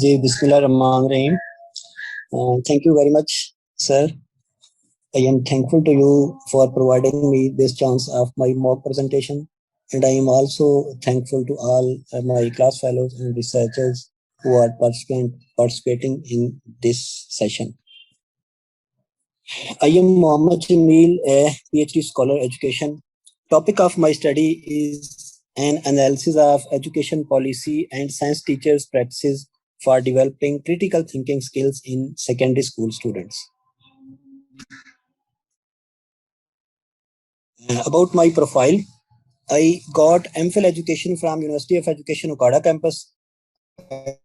Ji, Bismillahirrahmanirrahim. Thank you very much, sir. I am thankful to you for providing me this chance of my mock presentation, and I am also thankful to all my class fellows and researchers who are participating in this session. I am Mohammad Jamil, a PhD scholar education. Topic of my study is an analysis of education policy and science teachers' practices for developing critical thinking skills in secondary school students. About my profile, I got MPhil education from University of Education Okada campus. I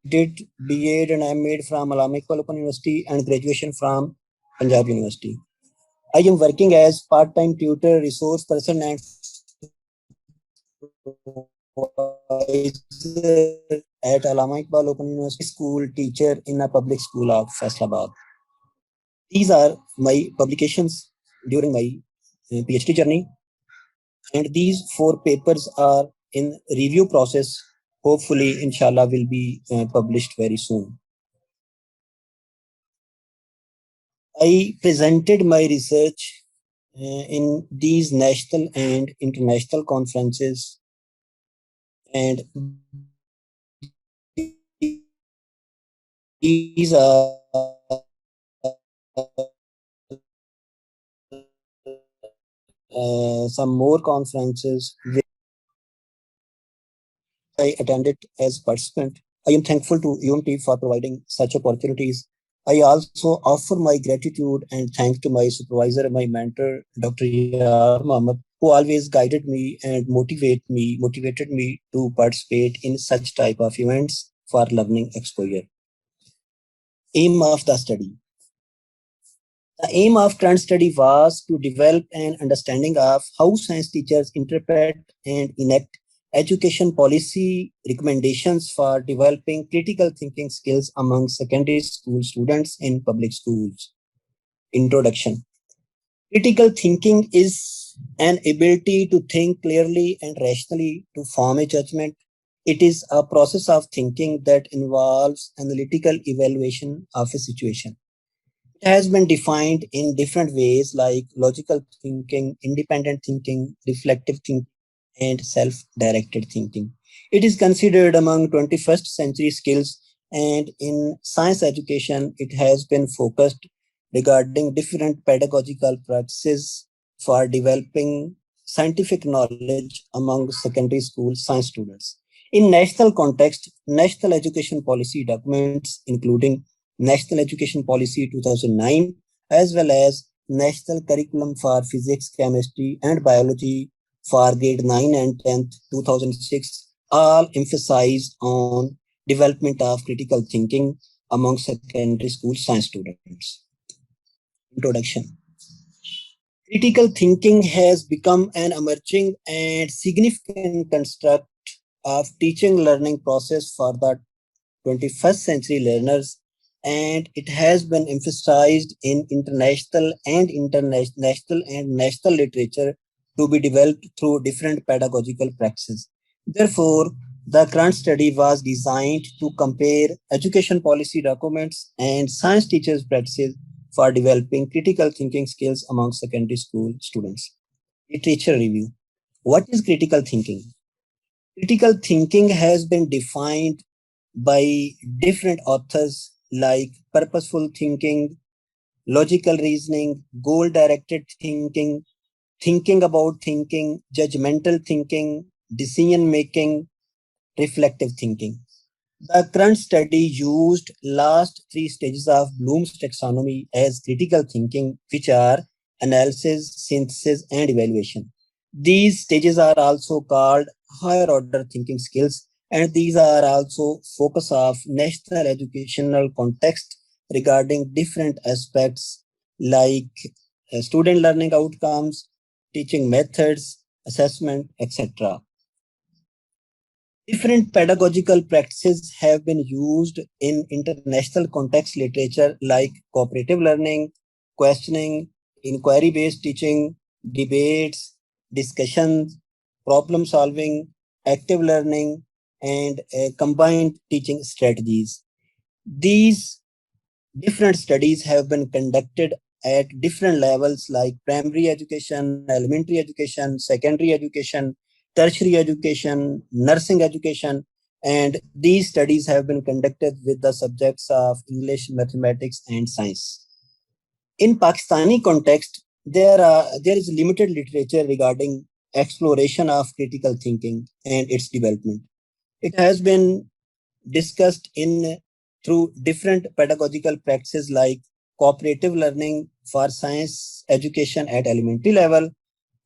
did B.Ed and M.Ed from Allama Iqbal Open University and graduation from Punjab University. I am working as part-time tutor, resource person, and at Allama Iqbal Open University school teacher in a public school of Faisalabad. These are my publications during my PhD journey, and these 4 papers are in review process. Hopefully, inshallah, will be published very soon. I presented my research in these national and international conferences, and these are some more conferences which I attended as participant. I am thankful to UMT for providing such opportunities. I also offer my gratitude and thanks to my supervisor and my mentor, Dr. Yar Mohammed, who always guided me and motivated me to participate in such type of events for learning exposure. Aim of the study. The aim of current study was to develop an understanding of how science teachers interpret and enact education policy recommendations for developing critical thinking skills among secondary school students in public schools. Introduction. Critical thinking is an ability to think clearly and rationally to form a judgment. It is a process of thinking that involves analytical evaluation of a situation. It has been defined in different ways like logical thinking, independent thinking, reflective thinking, and self-directed thinking. It is considered among 21st century skills, and in science education, it has been focused regarding different pedagogical practices for developing scientific knowledge among secondary school science students. In national context, national education policy documents, including National Education Policy 2009, as well as National Curriculum for Physics, Chemistry, and Biology for grade 9 and 10th, 2006, all emphasize on development of critical thinking among secondary school science students. Introduction. Critical thinking has become an emerging and significant construct of teaching learning process for the 21st century learners, and it has been emphasized in international and national literature to be developed through different pedagogical practices. Therefore, the current study was designed to compare education policy documents and science teachers' practices for developing critical thinking skills among secondary school students. Literature review. What is critical thinking? Critical thinking has been defined by different authors like purposeful thinking, logical reasoning, goal directed thinking, thinking about thinking, judgmental thinking, decision making, reflective thinking. The current study used last 3 stages of Bloom's taxonomy as critical thinking, which are analysis, synthesis, and evaluation. These stages are also called higher order thinking skills, and these are also focus of national educational context regarding different aspects like student learning outcomes, teaching methods, assessment, etc. Different pedagogical practices have been used in international context literature like cooperative learning, questioning, inquiry-based teaching, debates, discussions, problem solving, active learning, and combined teaching strategies. These different studies have been conducted at different levels like primary education, elementary education, secondary education, tertiary education, nursing education, and these studies have been conducted with the subjects of English, mathematics, and science. In Pakistani context, there is limited literature regarding exploration of critical thinking and its development. It has been discussed in through different pedagogical practices like cooperative learning for science education at elementary level,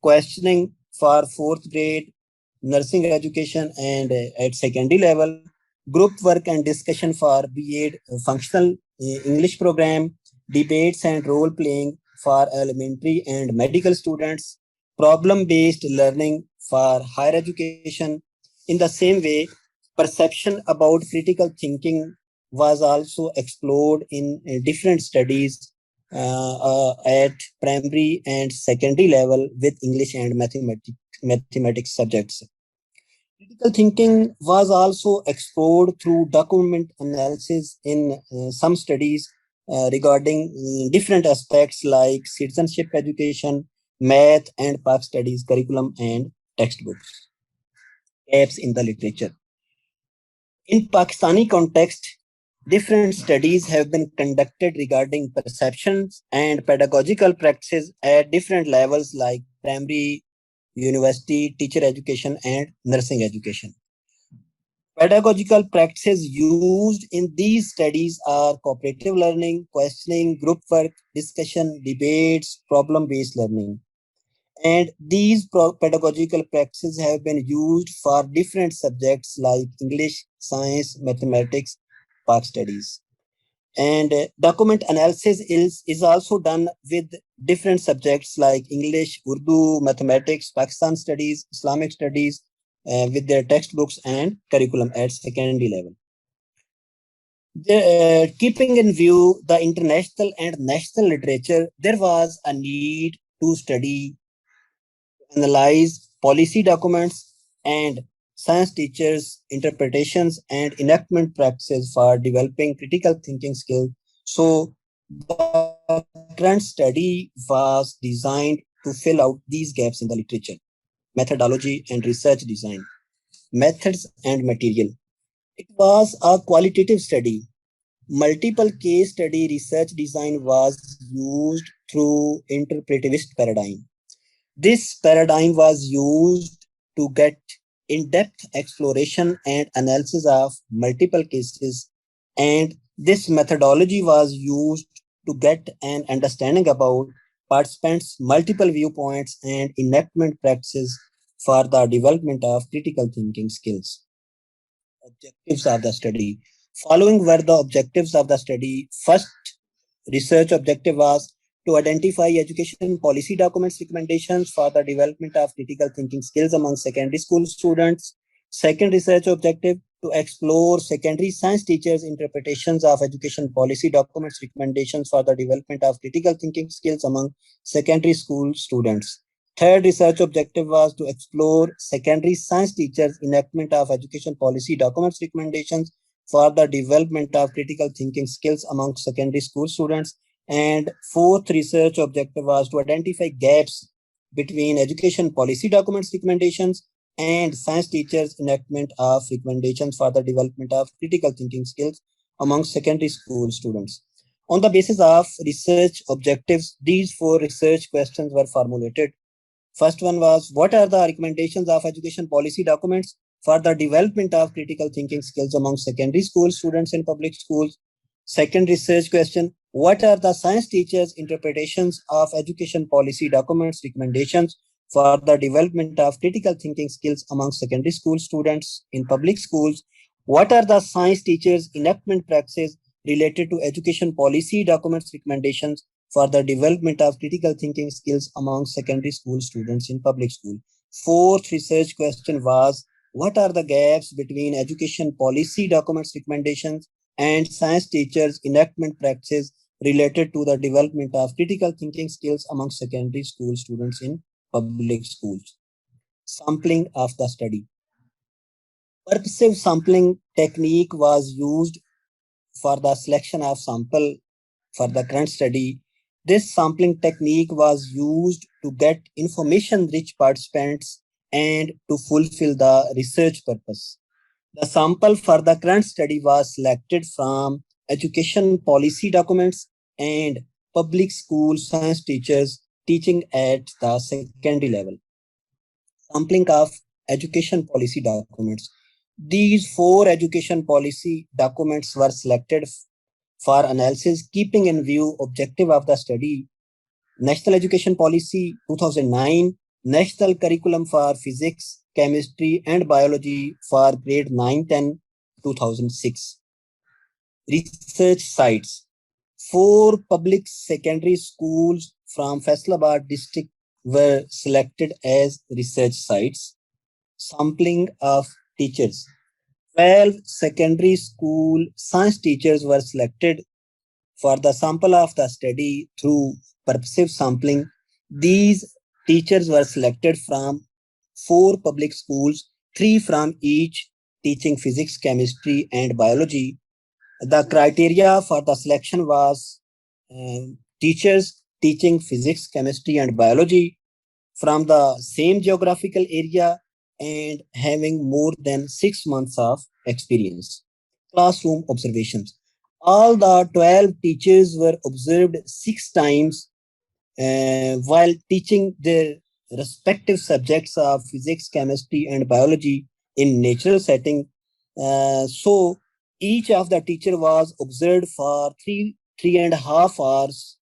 questioning for fourth grade, nursing education and at secondary level, group work and discussion for B.Ed functional English program, debates and role playing for elementary and medical students, problem based learning for higher education. In the same way, perception about critical thinking was also explored in different studies at primary and secondary level with English and mathematics subjects. Critical thinking was also explored through document analysis in some studies regarding different aspects like citizenship education, math, and Pak studies curriculum and textbooks. Gaps in the literature. In Pakistani context, different studies have been conducted regarding perceptions and pedagogical practices at different levels like primary, university, teacher education, and nursing education. Pedagogical practices used in these studies are cooperative learning, questioning, group work, discussion, debates, problem based learning. And these pedagogical practices have been used for different subjects like English, science, mathematics, Pak studies. And document analysis is also done with different subjects like English, Urdu, mathematics, Pakistan studies, Islamic studies, with their textbooks and curriculum at secondary level. Keeping in view the international and national literature, there was a need to study, analyze policy documents and science teachers' interpretations and enactment practices for developing critical thinking skills. So the current study was designed to fill out these gaps in the literature, methodology and research design, methods and material. It was a qualitative study. Multiple case study research design was used through interpretivist paradigm. This paradigm was used to get in-depth exploration and analysis of multiple cases, and this methodology was used to get an understanding about participants' multiple viewpoints and enactment practices for the development of critical thinking skills. Objectives of the study. Following were the objectives of the study. First research objective was to identify education policy documents recommendations for the development of critical thinking skills among secondary school students. Second research objective to explore secondary science teachers' interpretations of education policy documents recommendations for the development of critical thinking skills among secondary school students. Third research objective was to explore secondary science teachers' enactment of education policy documents recommendations for the development of critical thinking skills among secondary school students. And fourth research objective was to identify gaps between education policy documents recommendations and science teachers' enactment of recommendations for the development of critical thinking skills among secondary school students. On the basis of research objectives, these four research questions were formulated. First one was, what are the recommendations of education policy documents for the development of critical thinking skills among secondary school students in public schools? Second research question, what are the science teachers' interpretations of education policy documents recommendations for the development of critical thinking skills among secondary school students in public schools? What are the science teachers' enactment practices related to education policy documents recommendations for the development of critical thinking skills among secondary school students in public school? Fourth research question was, what are the gaps between education policy documents recommendations and science teachers' enactment practices related to the development of critical thinking skills among secondary school students in public schools? Sampling of the study. Purposive sampling technique was used for the selection of sample for the current study. This sampling technique was used to get information-rich participants and to fulfill the research purpose. The sample for the current study was selected from education policy documents and public school science teachers teaching at the secondary level. Sampling of education policy documents. These four education policy documents were selected for analysis, keeping in view objective of the study: National Education Policy 2009, National Curriculum for Physics, Chemistry and Biology for grade 9, 10, 2006. Research sites. Four public secondary schools from Faisalabad district were selected as research sites. Sampling of teachers. 12 secondary school science teachers were selected for the sample of the study through purposive sampling. These teachers were selected from four public schools, three from each, teaching physics, chemistry, and biology. The criteria for the selection was teachers teaching physics, chemistry, and biology from the same geographical area and having more than 6 months of experience. Classroom observations. All the 12 teachers were observed 6 times while teaching their respective subjects of physics, chemistry, and biology in natural setting. So each of the teacher was observed for 3.5 hours,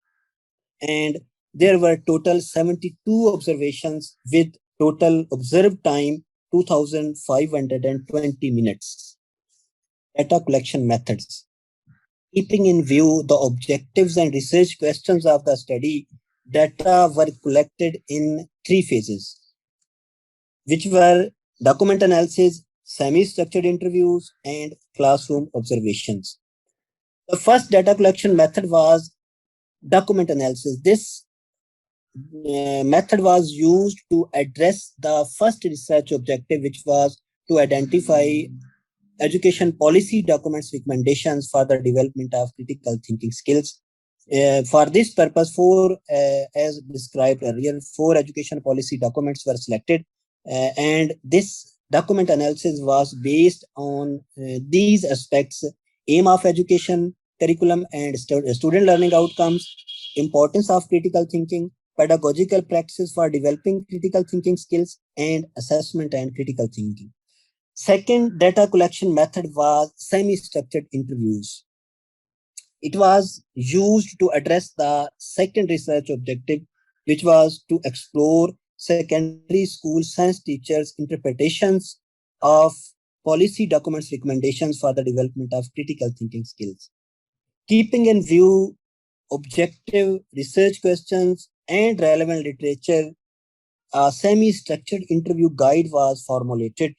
and there were total 72 observations with total observed time 2520 minutes. Data collection methods. Keeping in view the objectives and research questions of the study, data were collected in three phases, which were document analysis, semi-structured interviews, and classroom observations. The first data collection method was document analysis. This method was used to address the first research objective, which was to identify education policy documents recommendations for the development of critical thinking skills. For this purpose, as described earlier, four education policy documents were selected, and this document analysis was based on these aspects: aim of education, curriculum and student learning outcomes, importance of critical thinking, pedagogical practices for developing critical thinking skills, and assessment and critical thinking. Second data collection method was semi-structured interviews. It was used to address the second research objective, which was to explore secondary school science teachers' interpretations of policy documents recommendations for the development of critical thinking skills. Keeping in view objective research questions and relevant literature, a semi-structured interview guide was formulated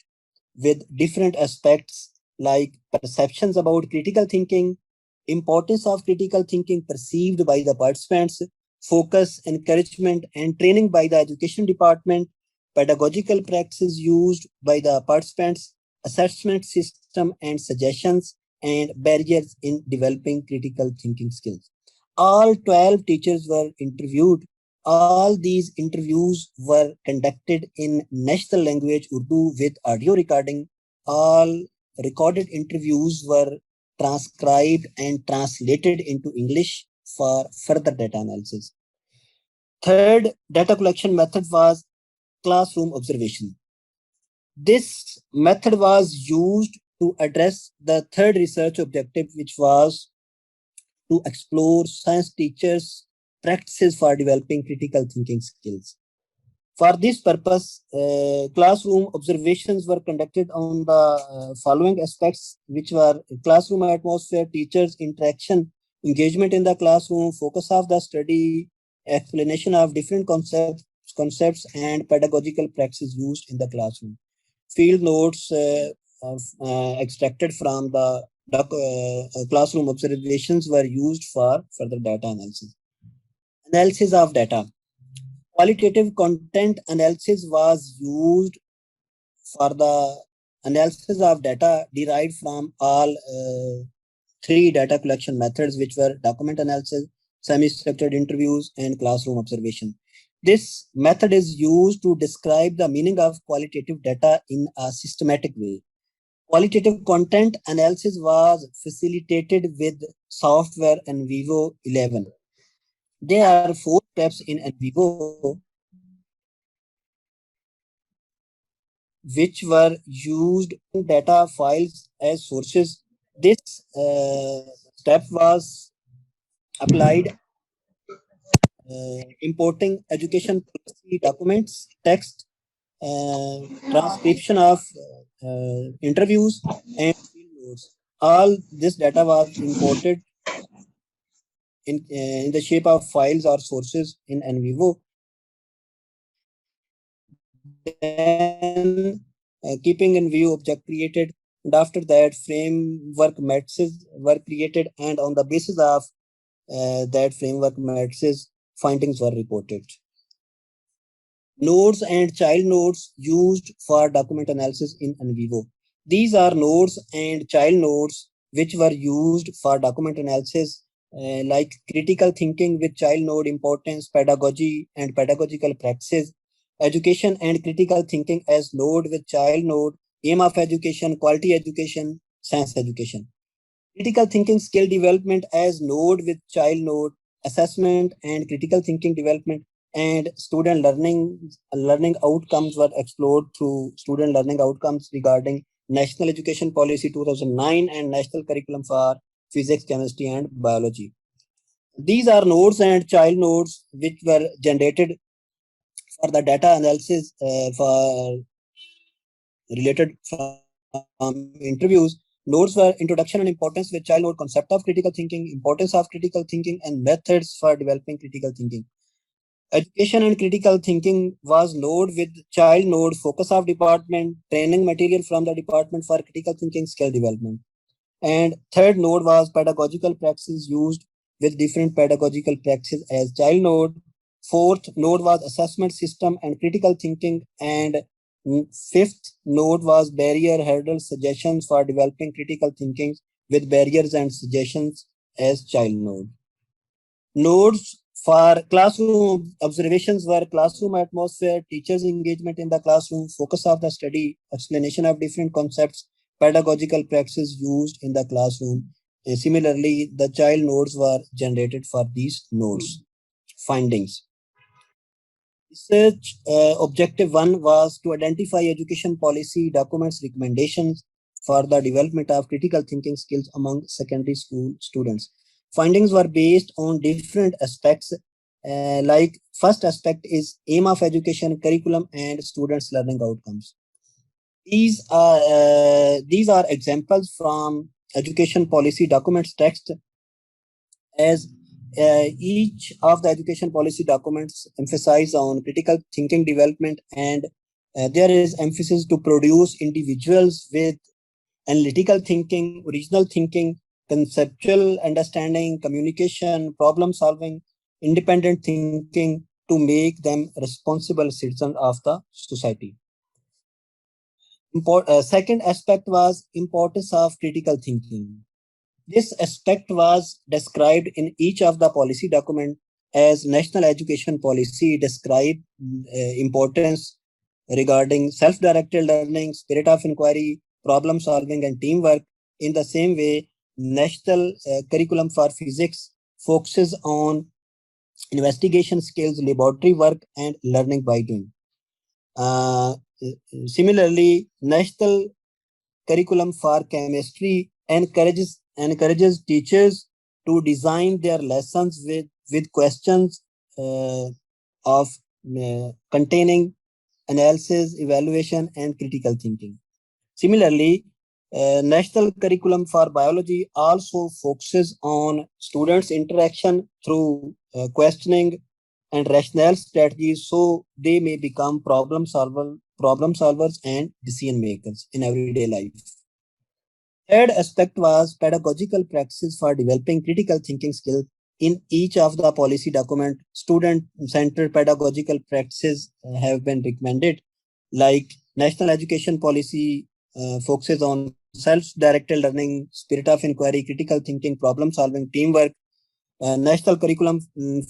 with different aspects like perceptions about critical thinking, importance of critical thinking perceived by the participants, focus, encouragement, and training by the education department, pedagogical practices used by the participants, assessment system and suggestions, and barriers in developing critical thinking skills. All 12 teachers were interviewed. All these interviews were conducted in national language Urdu with audio recording. All recorded interviews were transcribed and translated into English for further data analysis. Third data collection method was classroom observation. This method was used to address the third research objective, which was to explore science teachers' practices for developing critical thinking skills. For this purpose, classroom observations were conducted on the following aspects, which were classroom atmosphere, teachers' interaction, engagement in the classroom, focus of the study, explanation of different concepts and pedagogical practices used in the classroom. Field notes extracted from the classroom observations were used for further data analysis. Analysis of data. Qualitative content analysis was used for the analysis of data derived from all three data collection methods, which were document analysis, semi-structured interviews, and classroom observation. This method is used to describe the meaning of qualitative data in a systematic way. Qualitative content analysis was facilitated with software NVivo 11. There are four steps in NVivo which were used in data files as sources. This step was applied importing education policy documents, text, transcription of interviews, and field notes. All this data was imported in the shape of files or sources in NVivo. Then keeping in view object created, and after that framework matrices were created, and on the basis of that framework matrices, findings were reported. Nodes and child nodes used for document analysis in NVivo. These are nodes and child nodes which were used for document analysis, like critical thinking with child node importance, pedagogy and pedagogical practices, education and critical thinking as node with child node, aim of education, quality education, science education. Critical thinking skill development as node with child node, assessment and critical thinking development, and student learning outcomes were explored through student learning outcomes regarding National Education Policy 2009 and National Curriculum for Physics, Chemistry, and Biology. These are nodes and child nodes which were generated for the data analysis for related from interviews. Nodes were introduction and importance with child node, concept of critical thinking, importance of critical thinking, and methods for developing critical thinking. Education and critical thinking was node with child node, focus of department, training material from the department for critical thinking skill development. And third node was pedagogical practices used with different pedagogical practices as child node. Fourth node was assessment system and critical thinking. And fifth node was barrier hurdle suggestions for developing critical thinking with barriers and suggestions as child node. Nodes for classroom observations were classroom atmosphere, teachers' engagement in the classroom, focus of the study, explanation of different concepts, pedagogical practices used in the classroom. Similarly, the child nodes were generated for these nodes. Findings. Research objective 1 was to identify education policy documents recommendations for the development of critical thinking skills among secondary school students. Findings were based on different aspects, like first aspect is aim of education, curriculum, and students' learning outcomes. These are examples from education policy documents text, as each of the education policy documents emphasize on critical thinking development, and there is emphasis to produce individuals with analytical thinking, original thinking, conceptual understanding, communication, problem solving, independent thinking to make them responsible citizens of the society. Second aspect was importance of critical thinking. This aspect was described in each of the policy document as National Education Policy described importance regarding self-directed learning, spirit of inquiry, problem solving, and teamwork. In the same way, National Curriculum for Physics focuses on investigation skills, laboratory work, and learning by doing. Similarly, National Curriculum for Chemistry encourages teachers to design their lessons with questions of containing analysis, evaluation, and critical thinking. Similarly, National Curriculum for Biology also focuses on students' interaction through questioning and rationale strategies, so they may become problem solvers and decision makers in everyday life. Third aspect was pedagogical practices for developing critical thinking skills. In each of the policy document, student-centered pedagogical practices have been recommended, like National Education Policy focuses on self-directed learning, spirit of inquiry, critical thinking, problem solving, teamwork. National curriculum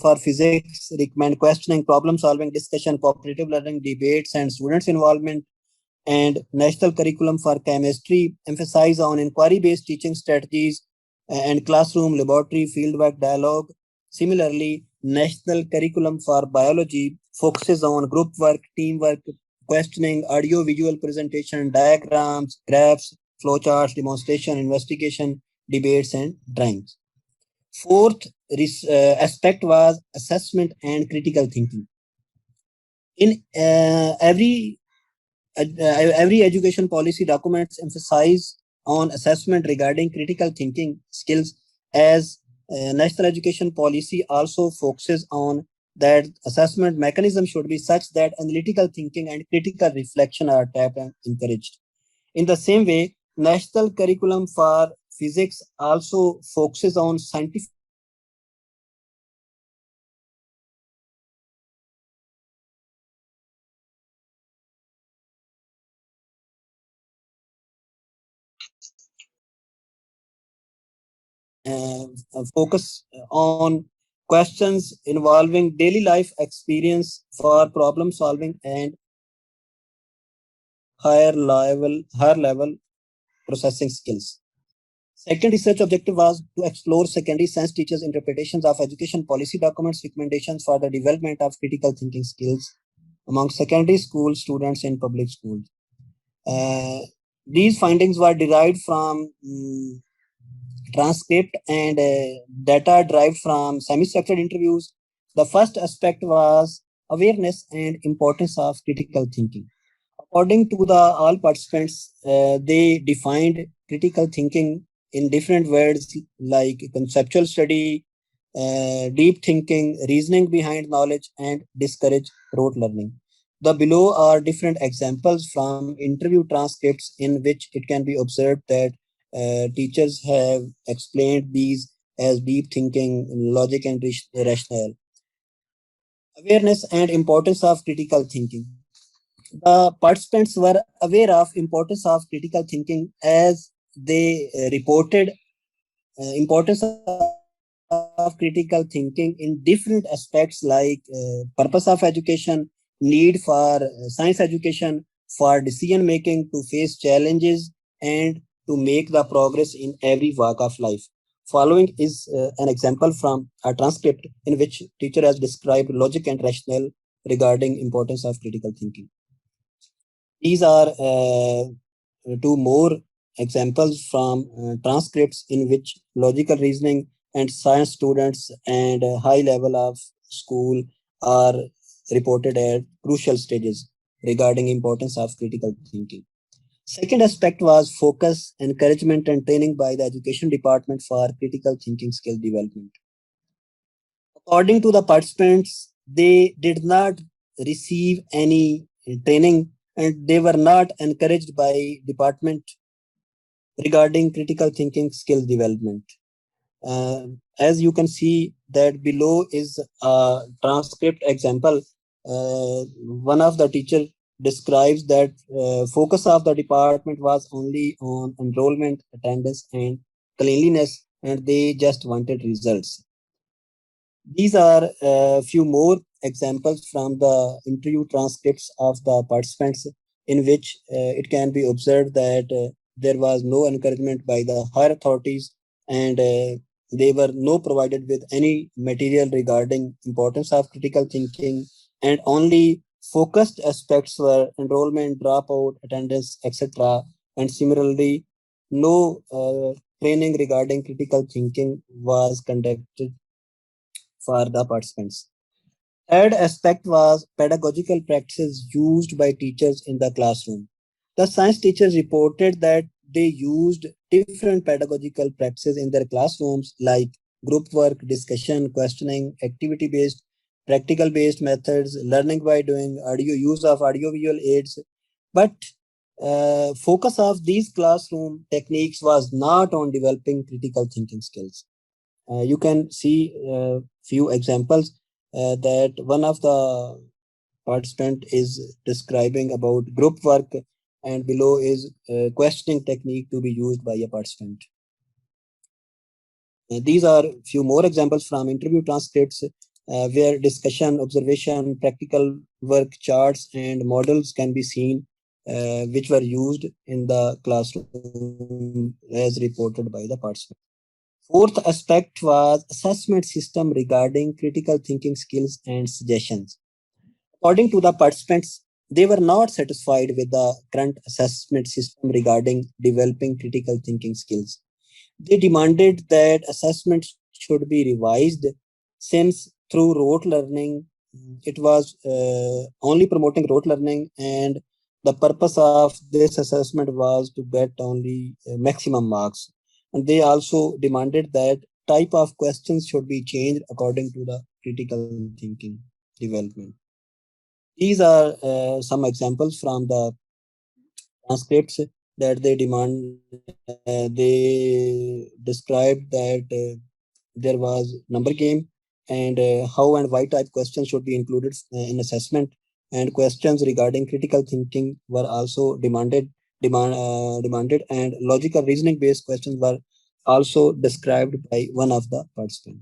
for physics recommend questioning, problem solving, discussion, cooperative learning, debates, and students' involvement. And national curriculum for chemistry emphasize on inquiry-based teaching strategies and classroom, laboratory, fieldwork, dialogue. Similarly, national curriculum for biology focuses on group work, teamwork, questioning, audio-visual presentation, diagrams, graphs, flowcharts, demonstration, investigation, debates, and drawings. Fourth aspect was assessment and critical thinking. In every education policy documents emphasize on assessment regarding critical thinking skills, as national education policy also focuses on that assessment mechanism should be such that analytical thinking and critical reflection are tapped and encouraged. In the same way, national curriculum for physics also focuses on scientific focus on questions involving daily life experience for problem solving and higher level processing skills. Second research objective was to explore secondary science teachers' interpretations of education policy documents, recommendations for the development of critical thinking skills among secondary school students in public schools. Uh, these findings were derived from transcript and data derived from semi-structured interviews. The first aspect was awareness and importance of critical thinking. According to the all participants, they defined critical thinking in different words like conceptual study, deep thinking, reasoning behind knowledge, and discourage rote learning. The below are different examples from interview transcripts in which it can be observed that teachers have explained these as deep thinking, logic, and rationale. Awareness and importance of critical thinking. The participants were aware of importance of critical thinking as they reported importance of critical thinking in different aspects like purpose of education, need for science education, for decision making, to face challenges, and to make the progress in every walk of life. Following is an example from a transcript in which teacher has described logic and rationale regarding importance of critical thinking. These are two more examples from transcripts in which logical reasoning and science students and high level of school are reported at crucial stages regarding importance of critical thinking. Second aspect was focus, encouragement, and training by the education department for critical thinking skill development. According to the participants, they did not receive any training and they were not encouraged by department regarding critical thinking skill development. As you can see that below is a transcript example. One of the teacher describes that focus of the department was only on enrollment, attendance, and cleanliness, and they just wanted results. These are a few more examples from the interview transcripts of the participants in which it can be observed that there was no encouragement by the higher authorities and they were no provided with any material regarding importance of critical thinking, and only focused aspects were enrollment, dropout, attendance, etc. And similarly, no training regarding critical thinking was conducted for the participants. Third aspect was pedagogical practices used by teachers in the classroom. The science teachers reported that they used different pedagogical practices in their classrooms like group work, discussion, questioning, activity-based, practical-based methods, learning by doing, use of audiovisual aids. But focus of these classroom techniques was not on developing critical thinking skills. You can see a few examples that one of the participant is describing about group work and below is questioning technique to be used by a participant. These are few more examples from interview transcripts where discussion, observation, practical work, charts, and models can be seen, which were used in the classroom as reported by the participant. Fourth aspect was assessment system regarding critical thinking skills and suggestions. According to the participants, they were not satisfied with the current assessment system regarding developing critical thinking skills. They demanded that assessment should be revised since through rote learning, it was only promoting rote learning, and the purpose of this assessment was to get only maximum marks. And they also demanded that type of questions should be changed according to the critical thinking development. These are some examples from the transcripts that they demand. They described that there was number game and how and why type questions should be included in assessment, and questions regarding critical thinking were also demanded, and logical reasoning based questions were also described by one of the participants.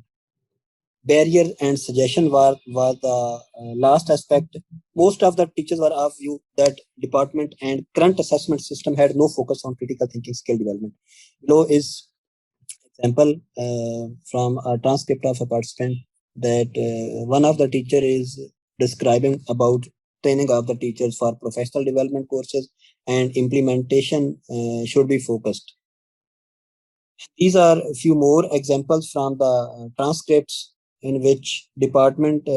Barrier and suggestion were the last aspect. Most of the teachers were of view that department and current assessment system had no focus on critical thinking skill development. Below is example from a transcript of a participant that one of the teacher is describing about training of the teachers for professional development courses and implementation should be focused. These are a few more examples from the transcripts in which department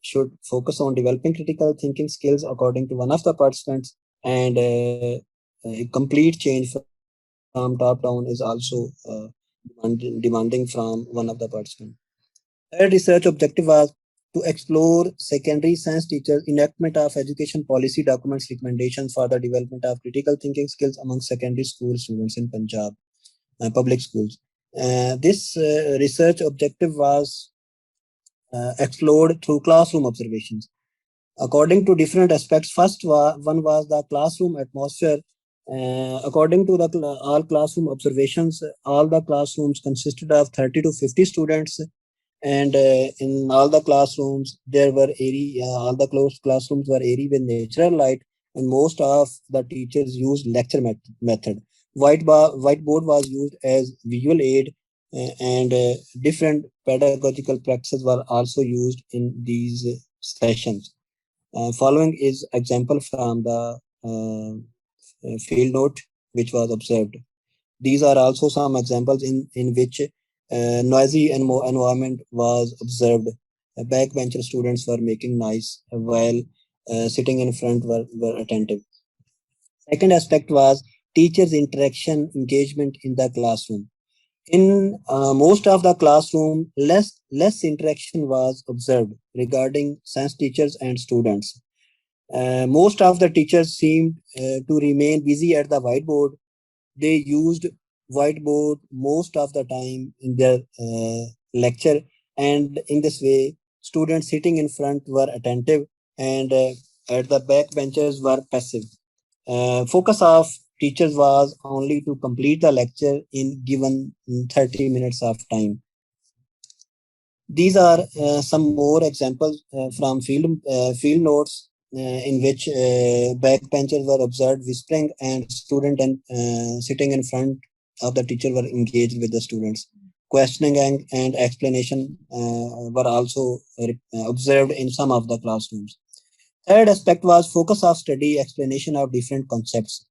should focus on developing critical thinking skills according to one of the participants, and a complete change from top down is also demanding from one of the participants. Third research objective was to explore secondary science teachers enactment of education policy documents recommendations for the development of critical thinking skills among secondary school students in Punjab public schools. This research objective was explored through classroom observations. According to different aspects, one was the classroom atmosphere. According to the all classroom observations, all the classrooms consisted of 30 to 50 students, and in all the classrooms there were all the closed classrooms were airy with natural light, and most of the teachers used lecture method. Whiteboard was used as visual aid, and different pedagogical practices were also used in these sessions. Following is example from the field note which was observed. These are also some examples in which noisy environment was observed. Backbencher students were making noise while sitting in front were attentive. Second aspect was teachers' interaction engagement in the classroom. In most of the classroom, less interaction was observed regarding science teachers and students. Most of the teachers seemed to remain busy at the whiteboard. They used whiteboard most of the time in their lecture, and in this way students sitting in front were attentive, and at the back benches were passive. Focus of teachers was only to complete the lecture in given 30 minutes of time. These are some more examples from field notes in which backbenchers were observed whispering, and student and sitting in front of the teacher were engaged with the students. Questioning and explanation were also observed in some of the classrooms. Third aspect was focus of study, explanation of different concepts.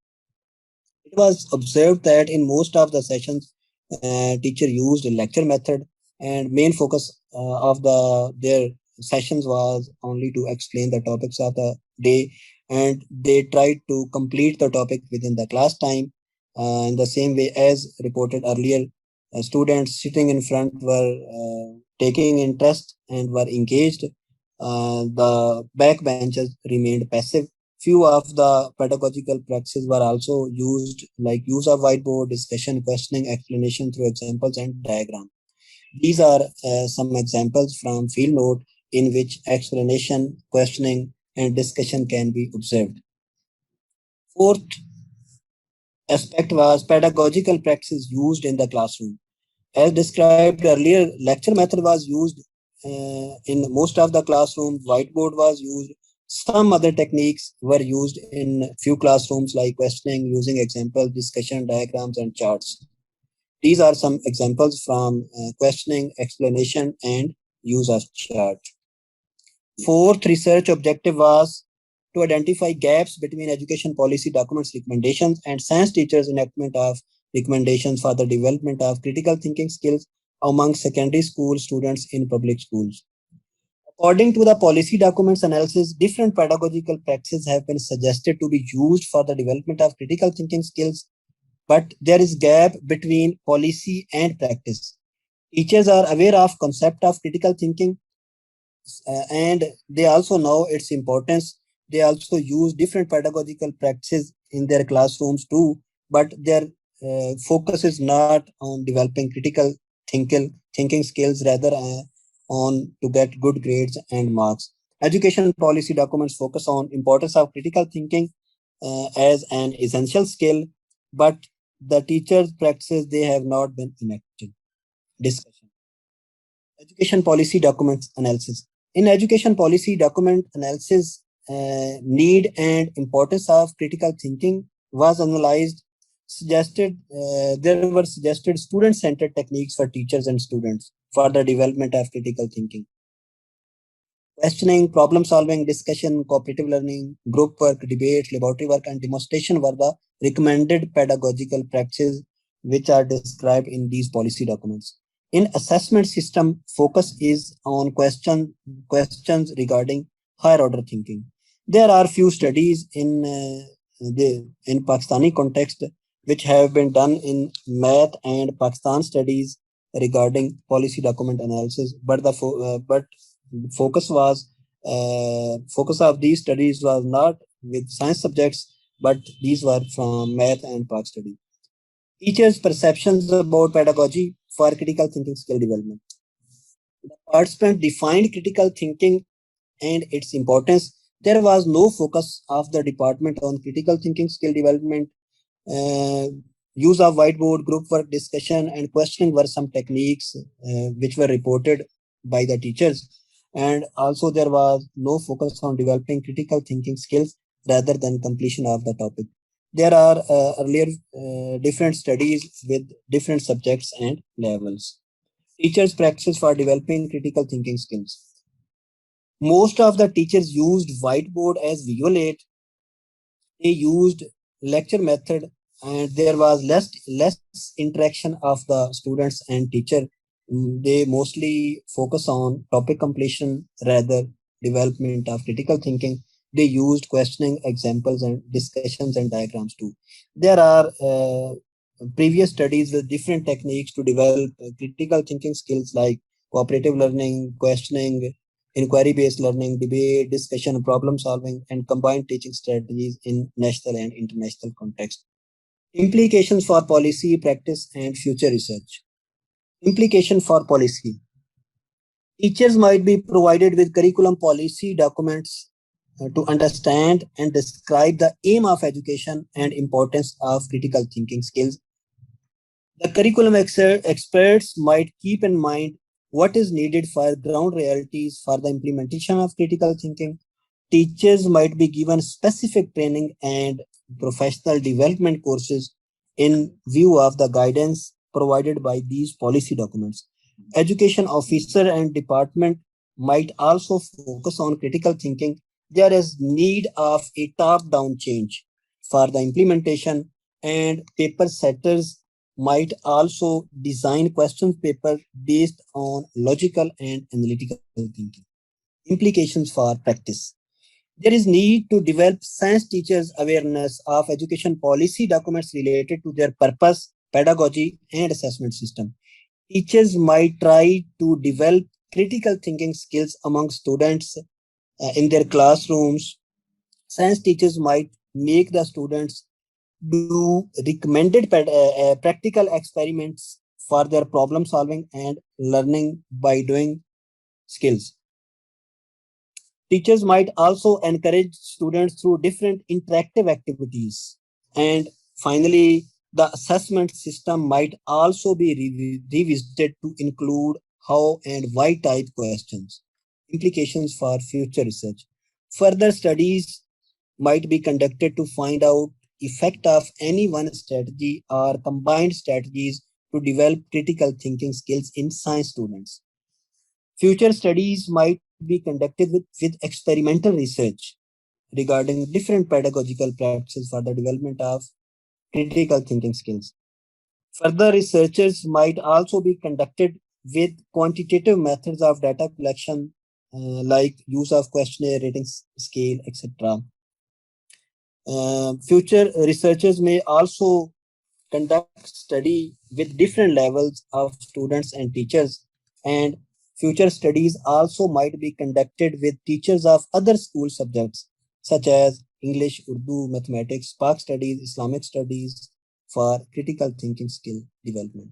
It was observed that in most of the sessions, teacher used a lecture method, and main focus of their sessions was only to explain the topics of the day, and they tried to complete the topic within the class time. In the same way as reported earlier, students sitting in front were taking interest and were engaged. The backbenchers remained passive. Few of the pedagogical practices were also used, like use of whiteboard, discussion, questioning, explanation through examples and diagram. These are some examples from field note in which explanation, questioning, and discussion can be observed. Fourth aspect was pedagogical practices used in the classroom. As described earlier, lecture method was used in most of the classrooms. Whiteboard was used. Some other techniques were used in few classrooms like questioning, using examples, discussion, diagrams, and charts. These are some examples from questioning, explanation, and use of chart. Fourth research objective was to identify gaps between education policy documents recommendations and science teachers' enactment of recommendations for the development of critical thinking skills among secondary school students in public schools. According to the policy documents analysis, different pedagogical practices have been suggested to be used for the development of critical thinking skills, but there is gap between policy and practice. Teachers are aware of concept of critical thinking, and they also know its importance. They also use different pedagogical practices in their classrooms too, but their focus is not on developing critical thinking skills, rather on to get good grades and marks. Education policy documents focus on importance of critical thinking as an essential skill, but the teachers' practices they have not been enacted. Discussion. Education policy documents analysis. In education policy document analysis, need and importance of critical thinking was analyzed. There were suggested student-centered techniques for teachers and students for the development of critical thinking. Questioning, problem solving, discussion, cooperative learning, group work, debate, laboratory work, and demonstration were the recommended pedagogical practices which are described in these policy documents. In assessment system, focus is on questions regarding higher order thinking. There are few studies in Pakistani context which have been done in math and Pakistan studies regarding policy document analysis, but focus was focus of these studies was not with science subjects, but these were from math and Pak study. Teachers' perceptions about pedagogy for critical thinking skill development. The participant defined critical thinking and its importance. There was no focus of the department on critical thinking skill development. Uh, Use of whiteboard, group work, discussion, and questioning were some techniques which were reported by the teachers. And also, there was no focus on developing critical thinking skills rather than completion of the topic. There are earlier different studies with different subjects and levels. Teachers' practice for developing critical thinking skills. Most of the teachers used whiteboard as visual aid. They used lecture method, and there was less interaction of the students and teacher. They mostly focus on topic completion rather development of critical thinking. They used questioning, examples, and discussions and diagrams too. There are previous studies with different techniques to develop critical thinking skills like cooperative learning, questioning, inquiry based learning, debate, discussion, problem solving, and combined teaching strategies in national and international context. Implications for policy, practice, and future research. Implication for policy. Teachers might be provided with curriculum policy documents to understand and describe the aim of education and importance of critical thinking skills. The curriculum experts might keep in mind what is needed for ground realities for the implementation of critical thinking. Teachers might be given specific training and professional development courses in view of the guidance provided by these policy documents. Education officer and department might also focus on critical thinking. There is need of a top-down change for the implementation, and paper setters might also design question paper based on logical and analytical thinking. Implications for practice. There is need to develop science teachers' awareness of education policy documents related to their purpose, pedagogy, and assessment system. Teachers might try to develop critical thinking skills among students in their classrooms. Science teachers might make the students do recommended practical experiments for their problem solving and learning by doing skills. Teachers might also encourage students through different interactive activities. And finally, the assessment system might also be revisited to include how and why type questions, implications for future research. Further studies might be conducted to find out effect of any one strategy or combined strategies to develop critical thinking skills in science students. Future studies might be conducted with experimental research regarding different pedagogical practices for the development of critical thinking skills. Further researchers might also be conducted with quantitative methods of data collection, like use of questionnaire, rating scale, etc. Future researchers may also conduct study with different levels of students and teachers, and future studies also might be conducted with teachers of other school subjects such as English, Urdu, mathematics, Pak studies, Islamic studies for critical thinking skill development.